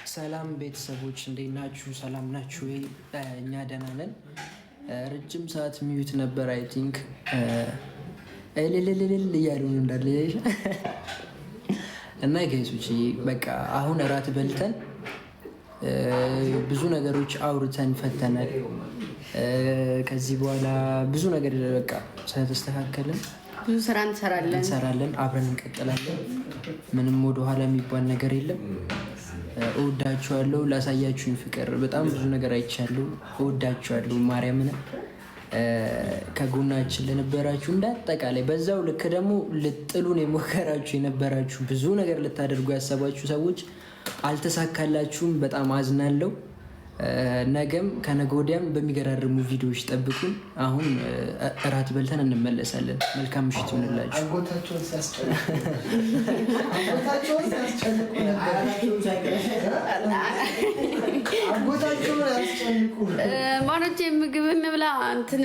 ሰላም ቤተሰቦች እንዴት ናችሁ? ሰላም ናችሁ ወይ? እኛ ደህና ነን። ረጅም ሰዓት ሚዩት ነበር። አይ ቲንክ እልልልልል እያሉ እንዳለ እና ጋይሶች በቃ አሁን እራት በልተን ብዙ ነገሮች አውርተን ፈተናል። ከዚህ በኋላ ብዙ ነገር በቃ ስለተስተካከልን ብዙ ስራ እንሰራለን፣ አብረን እንቀጥላለን። ምንም ወደኋላ የሚባል ነገር የለም። እወዳችኋለሁ። ላሳያችሁኝ ፍቅር በጣም ብዙ ነገር አይቻለሁ። እወዳችኋለሁ። ማርያምን ከጎናችን ለነበራችሁ እንዳጠቃላይ በዛው ልክ ደግሞ ልጥሉን የሞከራችሁ የነበራችሁ ብዙ ነገር ልታደርጉ ያሰባችሁ ሰዎች አልተሳካላችሁም። በጣም አዝናለሁ። ነገም ከነገ ወዲያም በሚገራርሙ ቪዲዮዎች ጠብቁን። አሁን እራት በልተን እንመለሳለን። መልካም ምሽት ይሁንላችሁ። ማኖቼ ምግብ እንብላ እንትን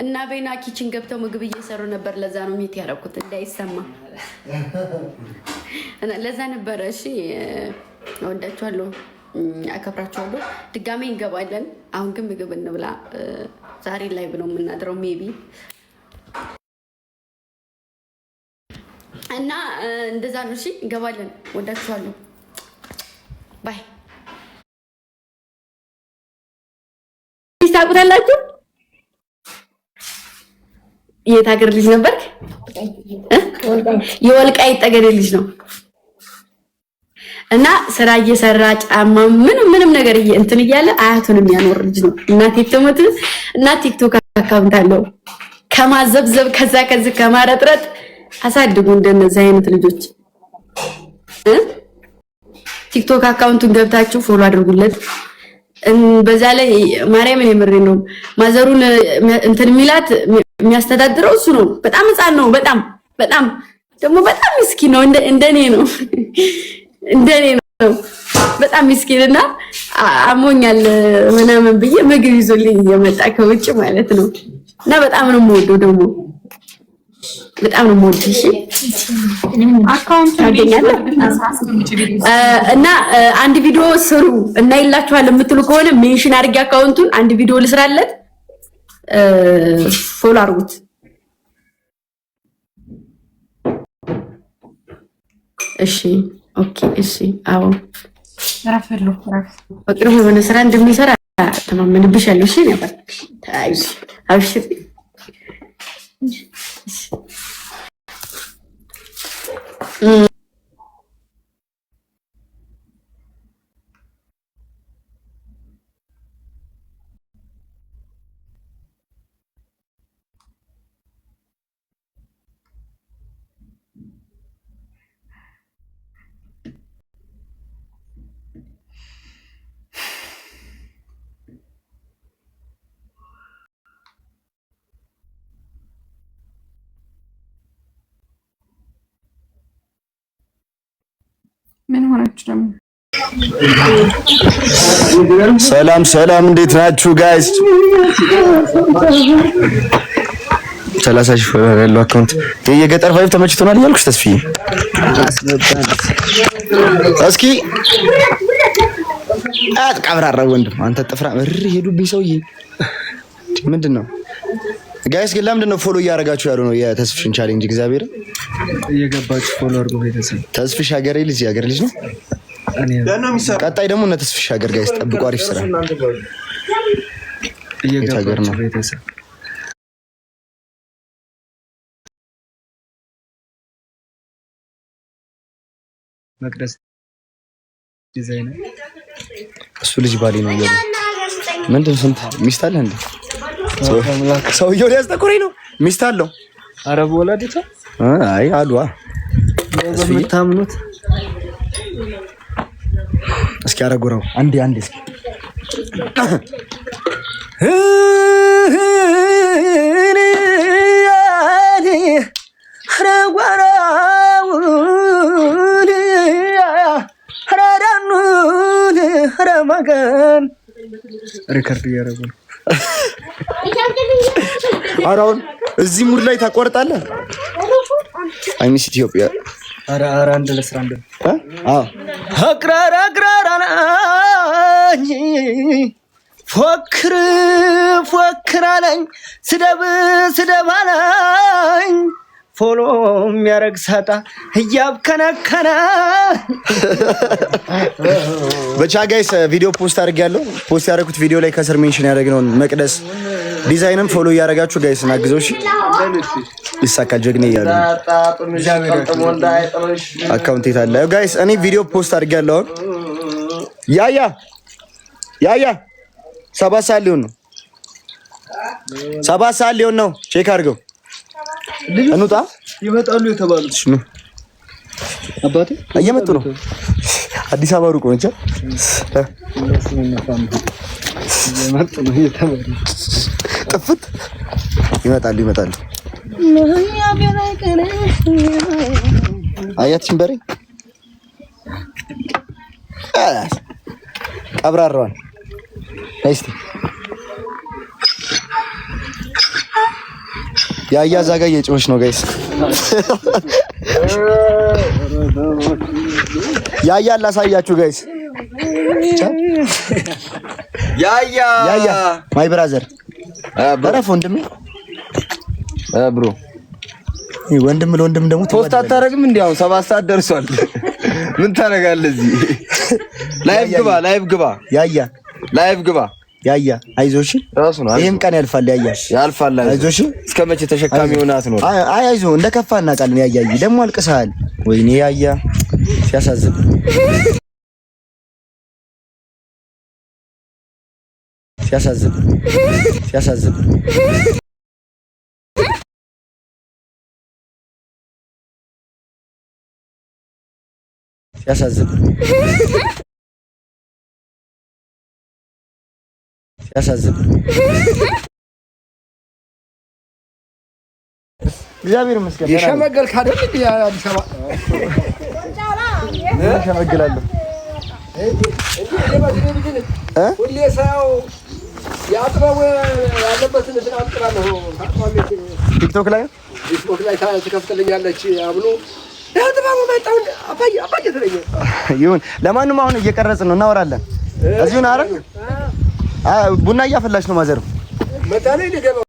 እና ቤና ኪችን ገብተው ምግብ እየሰሩ ነበር። ለዛ ነው ሚት ያደረኩት እንዳይሰማ ለዛ ነበረ። እሺ እወዳችኋለሁ፣ አከብራችኋለሁ። ድጋሜ እንገባለን። አሁን ግን ምግብ እንብላ። ዛሬ ላይ ነው የምናድረው ሜቢ እና እንደዛ ነው። እሺ እንገባለን። ወዳችኋለሁ። ባይ። ታውቁታላችሁ? የት ሀገር ልጅ ነበርክ? የወልቃይት ጠገዴ ልጅ ነው እና ስራ እየሰራ ጫማ ምንም ነገር እንትን እያለ አያቱን የሚያኖር ልጅ ነው። እናቴ ተሞት እና ቲክቶክ አካውንት አለው። ከማዘብዘብ ከዚህ ከማረጥረጥ አሳድጉ እንደነዚህ አይነት ልጆች። ቲክቶክ አካውንቱን ገብታችሁ ፎሎ አድርጉለት። በዛ ላይ ማርያምን የምሬ ነው። ማዘሩን እንትን ሚላት የሚያስተዳድረው እሱ ነው። በጣም ህፃን ነው። በጣም ደግሞ በጣም ምስኪን ነው። እንደኔ ነው። በጣም ምስኪንና አሞኛል ምናምን ብዬ ምግብ ይዞልኝ እየመጣ ከውጭ ማለት ነው። እና በጣም ነው የምወደው ደግሞ በጣም ነው የምወደው። እሺ አካውንት አገኛለሁ እና አንድ ቪዲዮ ስሩ እና ይላችኋል የምትሉ ከሆነ ሜንሽን አድርጌ አካውንቱን አንድ ቪዲዮ ልስራለት። ፎሎ አድርጉት። እሺ ኦኬ። እሺ አዎ ረፈሉ በቅርቡ የሆነ ስራ እንደሚሰራ ተማመንብሻለሁ። እሺ ነበር ታይሽ አብሽር። ምን ሆናችሁ ደግሞ? ሰላም እንዴት ናችሁ ጋይስ? 30 ሺህ ፎሎወር ያለው አካውንት የገጠር ፋይቭ ተመችቶናል እያልኩሽ ተስፍዬ እስኪ አትቀብራራ ወንድም አንተ ጥፍራ ሄዱብኝ ሰውዬ ምንድን ነው ጋይስ? ግን ለምንድን ነው ፎሎ እያደረጋችሁ ያሉ ነው የተስፍሽን ቻሌንጅ? እግዚአብሔር እየገባችሁ ፎሎ አድርጉ ቤተሰብ። ተስፍሽ ሀገሬ ልጅ ነው። ቀጣይ ደግሞ እነ ተስፍሽ ሀገር ጋይስ ጠብቁ። አሪፍ ስራ እየገባችሁ ቤተሰብ። መቅደስ ዲዛይነር እሱ ልጅ ባሌ ነው ያለው። ምንድን ነው ስንት ሚስት አለ እንዴ? ሰውየው ሊያስጠቁረኝ ነው። ሚስት አለው። አረብ ወላዲታ አይ አድዋ የምታምኑት እስኪ አረጉረው አንዴ እስኪ ሪከርድ እያደረጉ ነው። አራውን እዚህ ሙድ ላይ ታቆርጣለህ። አይ ሚስ ኢትዮጵያ አራ አንድ ለስራ አንድ አቅራራቅራራናኝ ፎክር ፎክር አለኝ ስደብ ስደብ አለኝ ፎሎ የሚያረግ ሳጣ እያብከነከነ ብቻ ጋይስ ቪዲዮ ፖስት አድርጌያለሁ። ፖስት ያደረኩት ቪዲዮ ላይ ከስር ሜንሽን ያደረግነውን መቅደስ ዲዛይንም ፎሎ እያደረጋችሁ ጋይስ እናግዘው። እሺ ይሳካል ጀግኔ እያሉ አካውንት የታለ ጋይስ? እኔ ቪዲዮ ፖስት አድርጌያለሁ። ያያ 7 ሰዓት ሊሆን ነው። 7 ሰዓት ሊሆን ነው። ቼክ አድርገው እንውጣ። ይመጣሉ የተባሉት ነው አባቴ እየመጡ ነው። አዲስ አበባ ሩቅ ነች። ጥፍት ይመጣሉ። አያትሽን በሬ ቀብራራዋን እስቲ ያያ ዛጋ እየጮሽ ነው ጋይስ። ያያ ላሳያችሁ ጋይስ። ያያ ማይ ብራዘር በረፍ ወንድሜ ብሮ ወንድም ለወንድም ደግሞ ፖስት አታረግም እንዴ? አሁን 7 ሰዓት ደርሷል። ምን ታረጋለህ እዚህ? ላይቭ ግባ ያያ አይዞሽ፣ ራሱ ነው። ይሄም ቀን ያልፋል። ያልፋል። አይዞሽ። እስከ መቼ ተሸካሚ ሆነ አትኖር? አይዞ እንደከፋ እናውቃለን። ያያይ ደግሞ አልቅሰሃል። ወይኔ ያያ ሲያሳዝን እግዚአብሔር ይመስገን። የሸመገልክ አይደል እንዴ? አዲስ አበባ ሸመግላለሁ። ሁሌ ሰው ያጥረው ያለበትን እንትን አምጥራለሁ። ቲክቶክ ላይ ትከፍትልኛለች አብሎ ያጥባው መጣው አባዬ ትለኝ። ይሁን። ለማንኛውም አሁን እየቀረጽን ነው፣ እናወራለን። እዚሁ ነው። ቡና እያፈላች ነው ማዘር። መጣ ነው